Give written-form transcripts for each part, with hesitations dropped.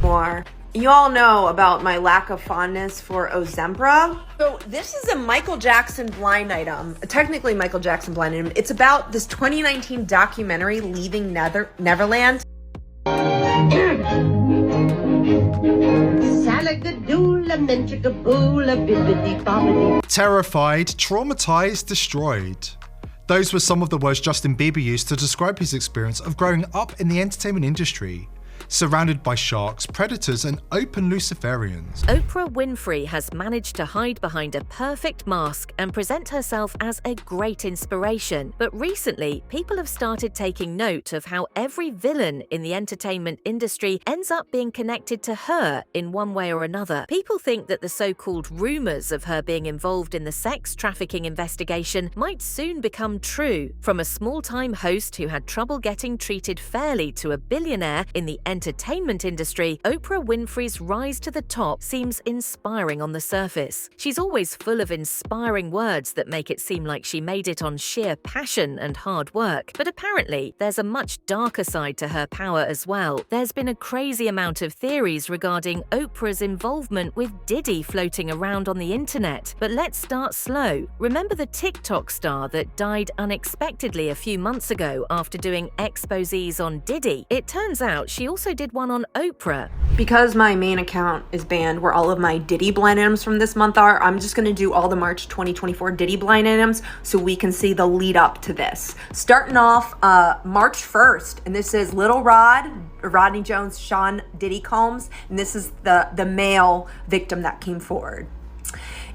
Urbanoire. You all know about my lack of fondness for Ozempra. So this is a Michael Jackson blind item, technically Michael Jackson blind item. It's about this 2019 documentary, Leaving Neverland. Terrified, traumatized, destroyed. Those were some of the words Justin Bieber used to describe his experience of growing up in the entertainment industry, surrounded by sharks, predators, and open Luciferians. Oprah Winfrey has managed to hide behind a perfect mask and present herself as a great inspiration. But recently, people have started taking note of how every villain in the entertainment industry ends up being connected to her in one way or another. People think that the so-called rumors of her being involved in the sex trafficking investigation might soon become true. From a small-time host who had trouble getting treated fairly to a billionaire in the entertainment industry, Oprah Winfrey's rise to the top seems inspiring on the surface. She's always full of inspiring words that make it seem like she made it on sheer passion and hard work. But apparently, there's a much darker side to her power as well. There's been a crazy amount of theories regarding Oprah's involvement with Diddy floating around on the internet. But let's start slow. Remember the TikTok star that died unexpectedly a few months ago after doing exposés on Diddy? It turns out she also did one on Oprah. Because my main account is banned where all of my Diddy blind items from this month are, I'm just gonna do all the March 2024 Diddy blind items so we can see the lead up to this. Starting off March 1st, and this is Little Rodney Jones, Sean Diddy Combs, and this is the male victim that came forward.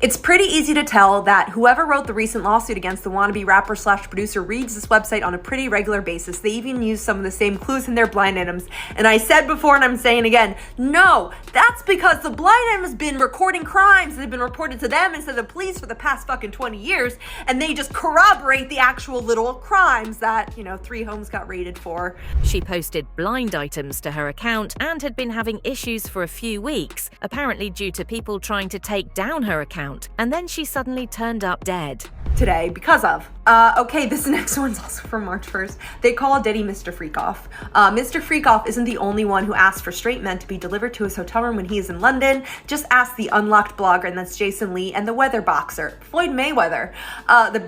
It's pretty easy to tell that whoever wrote the recent lawsuit against the wannabe rapper slash producer reads this website on a pretty regular basis. They even use some of the same clues in their blind items. And I said before and I'm saying again, no, that's because the blind item has been recording crimes that have been reported to them instead of the police for the past fucking 20 years. And they just corroborate the actual little crimes that, 3 homes got raided for. She posted blind items to her account and had been having issues for a few weeks, apparently due to people trying to take down her account. And then she suddenly turned up dead. Today because of. Okay, this next one's also from March 1st. They call Diddy Mr. Freakoff. Mr. Freakoff isn't the only one who asked for straight men to be delivered to his hotel room when he is in London. Just ask the Unlocked blogger, and that's Jason Lee, and the weather boxer, Floyd Mayweather.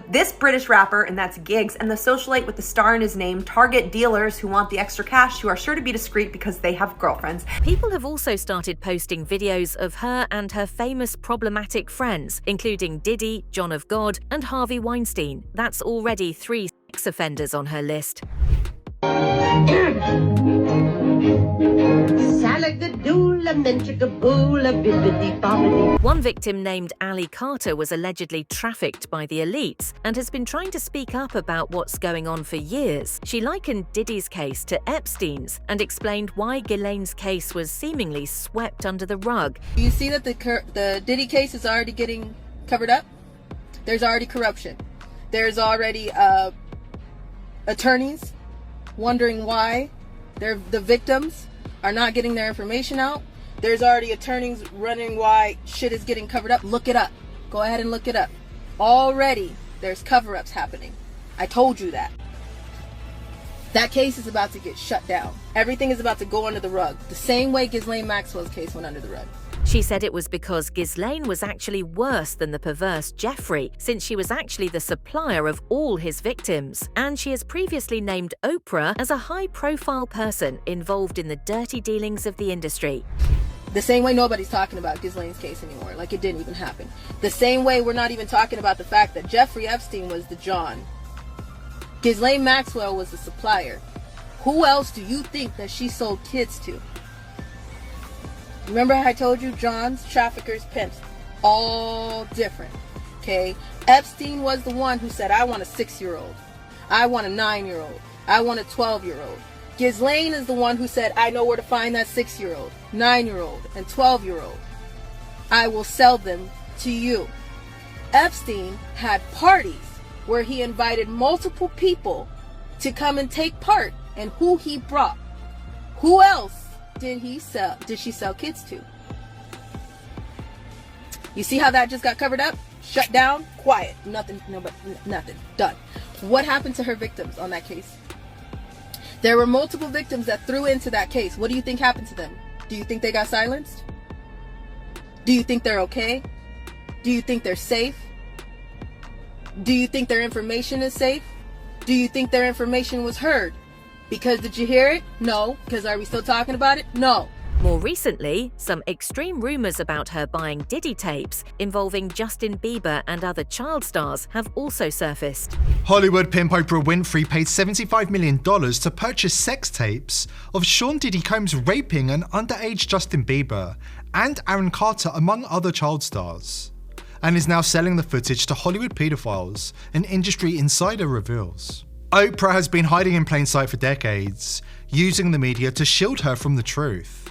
This British rapper, and that's Giggs, and the socialite with the star in his name target dealers who want the extra cash, who are sure to be discreet because they have girlfriends. People have also started posting videos of her and her famous problematic friends, including Diddy, John of God, and Harvey Weinstein. That's already 3 sex offenders on her list. One victim named Ali Carter was allegedly trafficked by the elites and has been trying to speak up about what's going on for years. She likened Diddy's case to Epstein's and explained why Ghislaine's case was seemingly swept under the rug. You see that the Diddy case is already getting covered up? There's already corruption. There's already attorneys wondering why the victims are not getting their information out. There's already attorneys running why shit is getting covered up. Look it up. Go ahead and look it up. Already there's cover-ups happening. I told you that. That case is about to get shut down. Everything is about to go under the rug. The same way Ghislaine Maxwell's case went under the rug. She said it was because Ghislaine was actually worse than the perverse Jeffrey, since she was actually the supplier of all his victims. And she has previously named Oprah as a high-profile person involved in the dirty dealings of the industry. The same way nobody's talking about Ghislaine's case anymore, like it didn't even happen. The same way we're not even talking about the fact that Jeffrey Epstein was the John. Ghislaine Maxwell was the supplier. Who else do you think that she sold kids to? Remember how I told you Johns, traffickers, pimps, all different, okay? Epstein was the one who said, I want a 6-year-old. I want a 9-year-old. I want a 12-year-old. Ghislaine is the one who said, I know where to find that 6-year-old, 9-year-old, and 12-year-old. I will sell them to you. Epstein had parties where he invited multiple people to come and take part, and who he brought. Who else did she sell kids to? You see how that just got covered up? Shut down, quiet, nothing, nothing, done. What happened to her victims on that case? There were multiple victims that threw into that case. What do you think happened to them? Do you think they got silenced? Do you think they're okay? Do you think they're safe? Do you think their information is safe? Do you think their information was heard? Because did you hear it? No. Because are we still talking about it? No. More recently, some extreme rumors about her buying Diddy tapes involving Justin Bieber and other child stars have also surfaced. Hollywood pimp Oprah Winfrey paid $75 million to purchase sex tapes of Sean Diddy Combs raping an underage Justin Bieber and Aaron Carter, among other child stars, and is now selling the footage to Hollywood pedophiles, an industry insider reveals. Oprah has been hiding in plain sight for decades, using the media to shield her from the truth.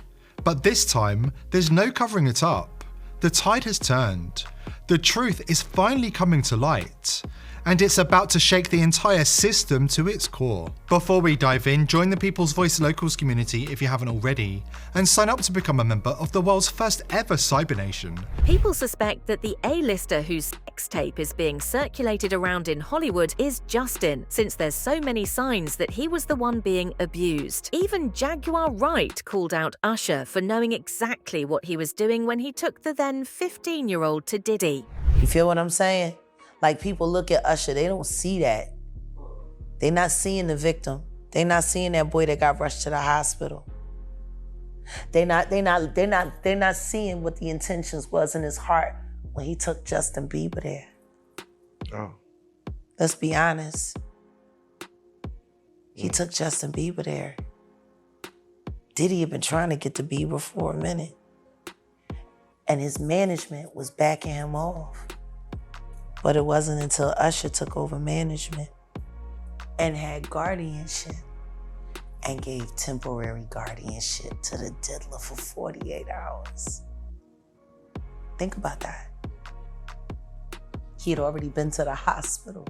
But this time, there's no covering it up. The tide has turned. The truth is finally coming to light, and it's about to shake the entire system to its core. Before we dive in, join the People's Voice Locals community if you haven't already, and sign up to become a member of the world's first ever Cyber Nation. People suspect that the A-lister whose sex tape is being circulated around in Hollywood is Justin, since there's so many signs that he was the one being abused. Even Jaguar Wright called out Usher for knowing exactly what he was doing when he took the then 15-year-old to Diddy. You feel what I'm saying? Like, people look at Usher, they don't see that. They're not seeing the victim. They're not seeing that boy that got rushed to the hospital. They're not seeing what the intentions was in his heart when he took Justin Bieber there. Oh. Let's be honest. He took Justin Bieber there. Diddy had been trying to get to Bieber for a minute, and his management was backing him off. But it wasn't until Usher took over management and had guardianship and gave temporary guardianship to the diddler for 48 hours. Think about that. He had already been to the hospital.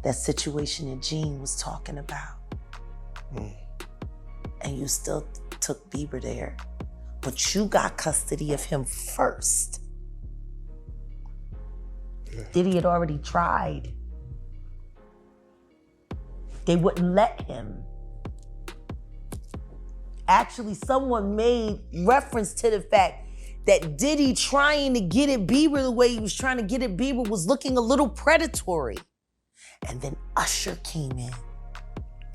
That situation that Gene was talking about. And you still took Bieber there, but you got custody of him first. Diddy had already tried. They wouldn't let him. Actually, someone made reference to the fact that Diddy trying to get at Bieber the way he was trying to get at Bieber was looking a little predatory. And then Usher came in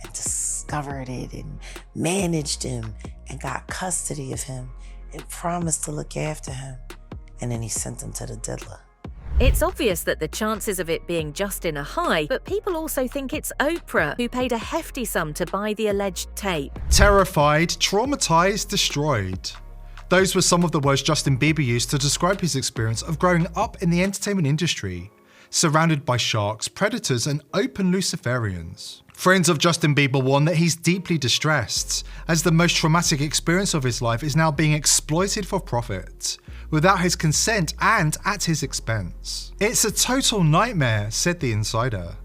and discovered it and managed him and got custody of him and promised to look after him. And then he sent him to the diddler. It's obvious that the chances of it being Justin are high, but people also think it's Oprah who paid a hefty sum to buy the alleged tape. Terrified, traumatized, destroyed. Those were some of the words Justin Bieber used to describe his experience of growing up in the entertainment industry, surrounded by sharks, predators, and open Luciferians. Friends of Justin Bieber warn that he's deeply distressed, as the most traumatic experience of his life is now being exploited for profit, without his consent and at his expense. It's a total nightmare, said the insider.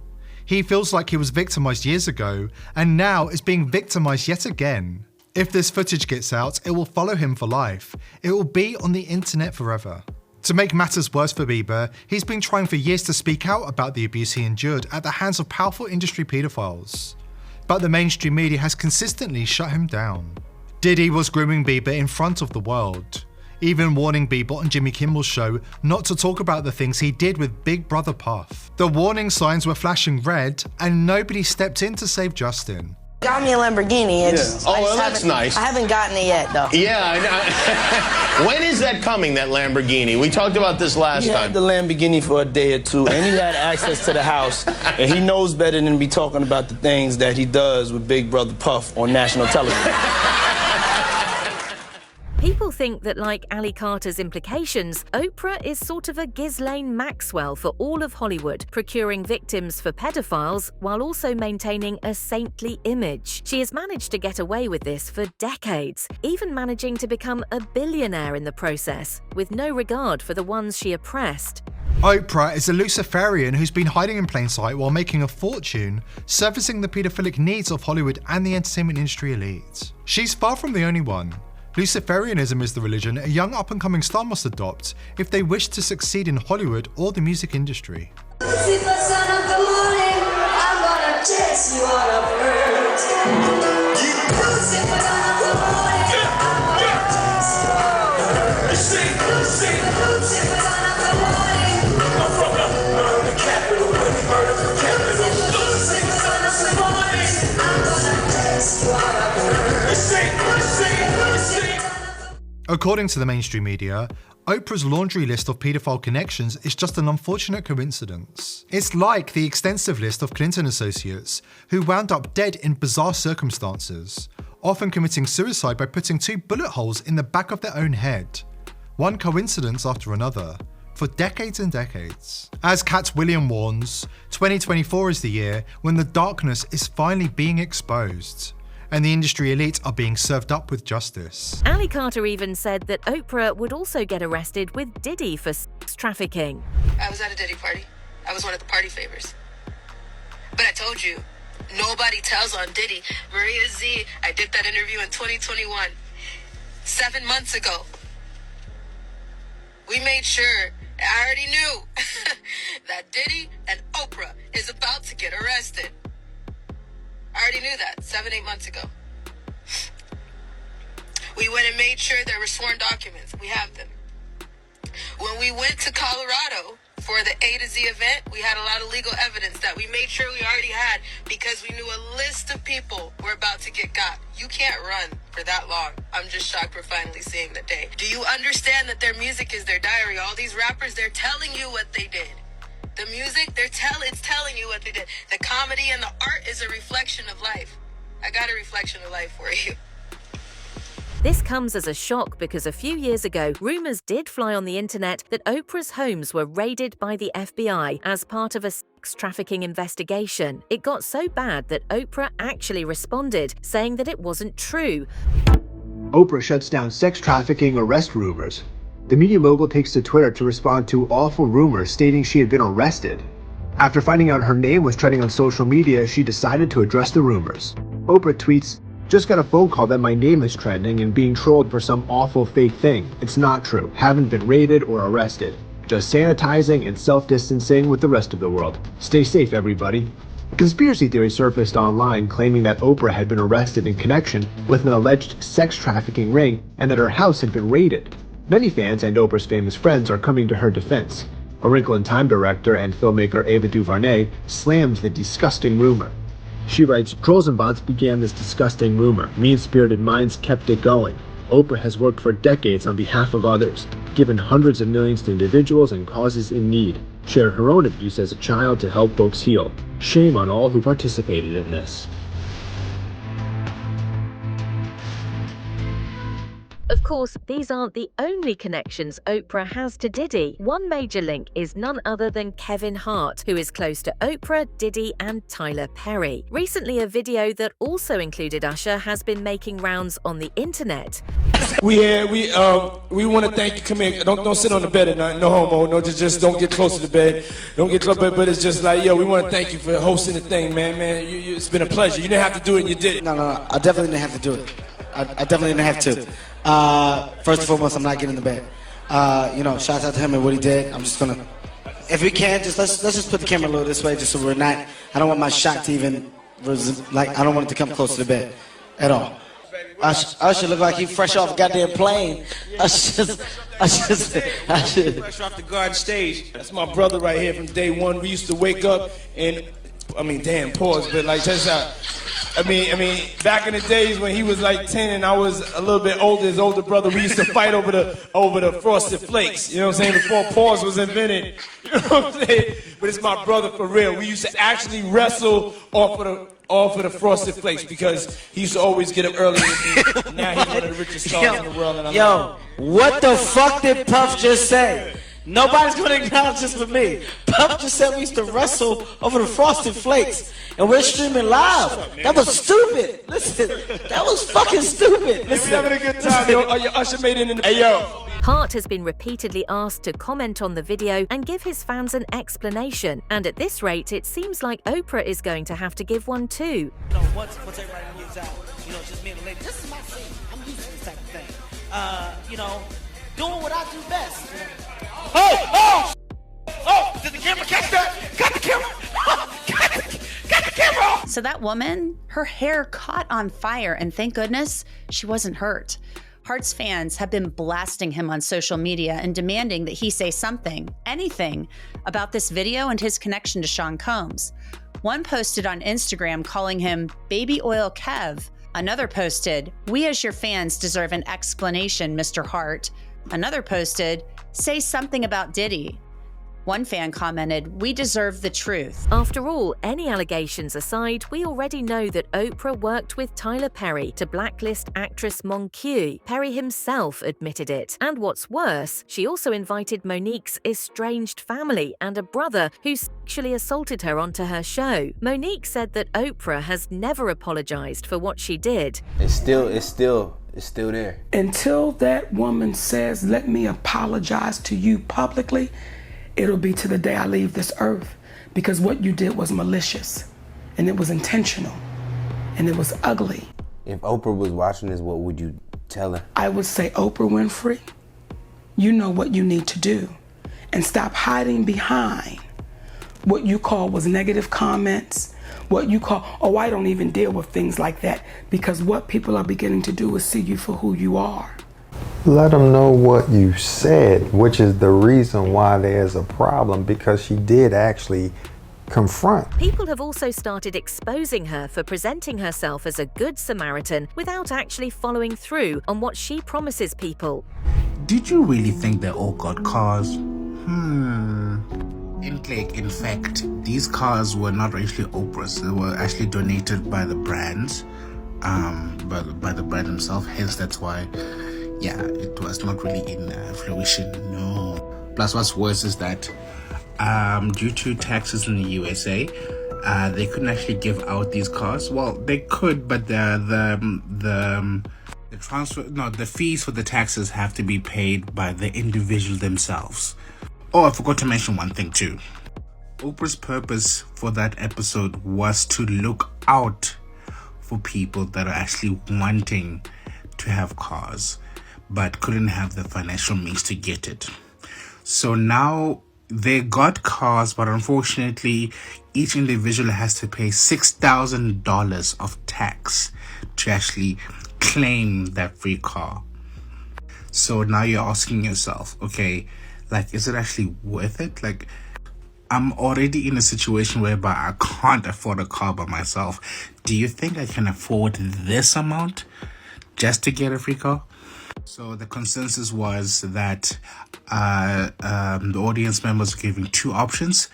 He feels like he was victimized years ago, and now is being victimized yet again. If this footage gets out, it will follow him for life. It will be on the internet forever. To make matters worse for Bieber, he's been trying for years to speak out about the abuse he endured at the hands of powerful industry pedophiles. But the mainstream media has consistently shut him down. Diddy was grooming Bieber in front of the world, even warning Bieber on Jimmy Kimmel's show not to talk about the things he did with Big Brother Puff. The warning signs were flashing red, and nobody stepped in to save Justin. Got me a Lamborghini. That's nice. I haven't gotten it yet, though. Yeah, I know. When is that coming, that Lamborghini? We talked about this last He time. had the Lamborghini for a day or two, and he had access to the house, and he knows better than to be talking about the things that he does with Big Brother Puff on national television. People think that, like Ali Carter's implications, Oprah is sort of a Ghislaine Maxwell for all of Hollywood, procuring victims for pedophiles while also maintaining a saintly image. She has managed to get away with this for decades, even managing to become a billionaire in the process, with no regard for the ones she oppressed. Oprah is a Luciferian who's been hiding in plain sight while making a fortune, servicing the paedophilic needs of Hollywood and the entertainment industry elite. She's far from the only one. Luciferianism is the religion a young up-and-coming star must adopt if they wish to succeed in Hollywood or the music industry. According to the mainstream media, Oprah's laundry list of paedophile connections is just an unfortunate coincidence. It's like the extensive list of Clinton associates who wound up dead in bizarre circumstances, often committing suicide by putting 2 bullet holes in the back of their own head. One coincidence after another, for decades and decades. As Cat Williams warns, 2024 is the year when the darkness is finally being exposed, and the industry elite are being served up with justice. Ali Carter even said that Oprah would also get arrested with Diddy for sex trafficking. I was at a Diddy party. I was one of the party favors. But I told you, nobody tells on Diddy. Maria Z, I did that interview in 2021. 7 months ago. We made sure, I already knew, that Diddy and Oprah is about to get arrested. I already knew that 7-8 months ago. We went and made sure there were sworn documents. We have them. When we went to Colorado for the A to Z event, we had a lot of legal evidence that we made sure we already had because we knew a list of people were about to get got. You can't run for that long. I'm just shocked we're finally seeing the day. Do you understand that their music is their diary? All these rappers, they're telling you what they did. The music, it's telling you what they did. The comedy and the art is a reflection of life. I got a reflection of life for you. This comes as a shock because a few years ago, rumors did fly on the internet that Oprah's homes were raided by the FBI as part of a sex trafficking investigation. It got so bad that Oprah actually responded, saying that it wasn't true. Oprah shuts down sex trafficking arrest rumors. The media mogul takes to Twitter to respond to awful rumors stating she had been arrested. After finding out her name was trending on social media, she decided to address the rumors. Oprah tweets, "Just got a phone call that my name is trending and being trolled for some awful fake thing. It's not true. Haven't been raided or arrested. Just sanitizing and self-distancing with the rest of the world. Stay safe, everybody." Conspiracy theories surfaced online claiming that Oprah had been arrested in connection with an alleged sex trafficking ring and that her house had been raided. Many fans and Oprah's famous friends are coming to her defense. A Wrinkle in Time director and filmmaker Ava DuVernay slams the disgusting rumor. She writes, "Trolls and bots began this disgusting rumor. Mean-spirited minds kept it going. Oprah has worked for decades on behalf of others, given hundreds of millions to individuals and causes in need, shared her own abuse as a child to help folks heal. Shame on all who participated in this." Of course, these aren't the only connections Oprah has to Diddy. One major link is none other than Kevin Hart, who is close to Oprah, Diddy, and Tyler Perry. Recently, a video that also included Usher has been making rounds on the internet. We want to thank you. Come here. Don't sit on the bed at night. No homo. No, just don't get close to the bed. Don't get close. But it's just like, yo, we want to thank you for hosting the thing, man. It's been a pleasure. You didn't have to do it, and you did it. No. I definitely didn't have to do it. I definitely didn't have to. First and foremost, I'm not getting in the bed. Shout out to him and what he did. I'm just gonna, if we can, let's just put the camera a little this way, just so we're not. I don't want my shot to even, I don't want it to come close to the bed, at all. Usher look like he fresh off a goddamn plane. Usher. Fresh off the garden stage. That's my brother right here from day one. We used to wake up and, pause, but like just out. Back in the days when he was like 10 and I was a little bit older, his older brother, we used to fight over the Frosted Flakes. You know what I'm saying? Before pause was invented. You know what I'm saying? But it's my brother for real. We used to actually wrestle off of the Frosted Flakes because he used to always get up early with me. Now he's one of the richest stars in the world. And what the fuck did Puff just say? Nobody's gonna acknowledge this but me. Puff just said we used to wrestle over the Frosted Flakes, and we're streaming live. That was stupid. Listen, that was fucking stupid. Listen, we're having a good time, yo. Oh, your Usher made it in the. Hey, yo. Hart has been repeatedly asked to comment on the video and give his fans an explanation. And at this rate, it seems like Oprah is going to have to give one too. Once everybody gets out, just me and the lady. This is my scene. I'm used to this type of thing. Doing what I do best. Oh! Did the camera catch that? Got the camera! Got the camera! So that woman, her hair caught on fire, and thank goodness she wasn't hurt. Hart's fans have been blasting him on social media and demanding that he say something, anything, about this video and his connection to Sean Combs. One posted on Instagram calling him Baby Oil Kev, Another posted, "We as your fans deserve an explanation, Mr. Hart." Another posted, "Say something about Diddy." One fan commented, "We deserve the truth." After all, any allegations aside, we already know that Oprah worked with Tyler Perry to blacklist actress Monque. Perry himself admitted it. And what's worse, she also invited Monique's estranged family and a brother who sexually assaulted her onto her show. Monique said that Oprah has never apologized for what she did. It's still there. Until that woman says, "Let me apologize to you publicly," it'll be to the day I leave this earth, because what you did was malicious and it was intentional and it was ugly. If Oprah was watching this, what would you tell her? I would say, Oprah Winfrey, you know what you need to do, and stop hiding behind what you call was negative comments, what you call, "Oh, I don't even deal with things like that," because what people are beginning to do is see you for who you are. Let them know what you said, which is the reason why there's a problem, because she did actually confront. People have also started exposing her for presenting herself as a good Samaritan without actually following through on what she promises people. Did you really think they all got cars? In fact, these cars were not actually Oprah's. They were actually donated by the brands, by the brand himself. Hence, that's why, yeah, it was not really in fruition. No. Plus, what's worse is that due to taxes in the USA, they couldn't actually give out these cars. Well, they could, but the fees for the taxes have to be paid by the individual themselves. Oh, I forgot to mention one thing too. Oprah's purpose for that episode was to look out for people that are actually wanting to have cars but couldn't have the financial means to get it. So now they got cars, but unfortunately each individual has to pay $6,000 of tax to actually claim that free car. So now you're asking yourself, okay, like, is it actually worth it? Like, I'm already in a situation whereby I can't afford a car by myself. Do you think I can afford this amount just to get a free car? So the consensus was that the audience members were giving two options: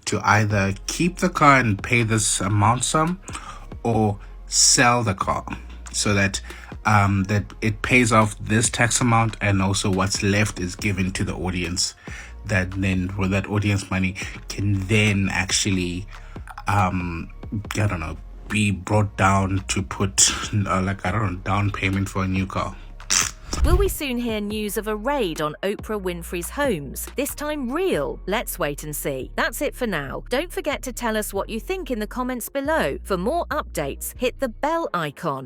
to either keep the car and pay this amount sum, or sell the car, so that that it pays off this tax amount, and also what's left is given to the audience. That then, with that audience money, can then actually, be brought down to put down payment for a new car. Will we soon hear news of a raid on Oprah Winfrey's homes? This time real? Let's wait and see. That's it for now. Don't forget to tell us what you think in the comments below. For more updates, hit the bell icon.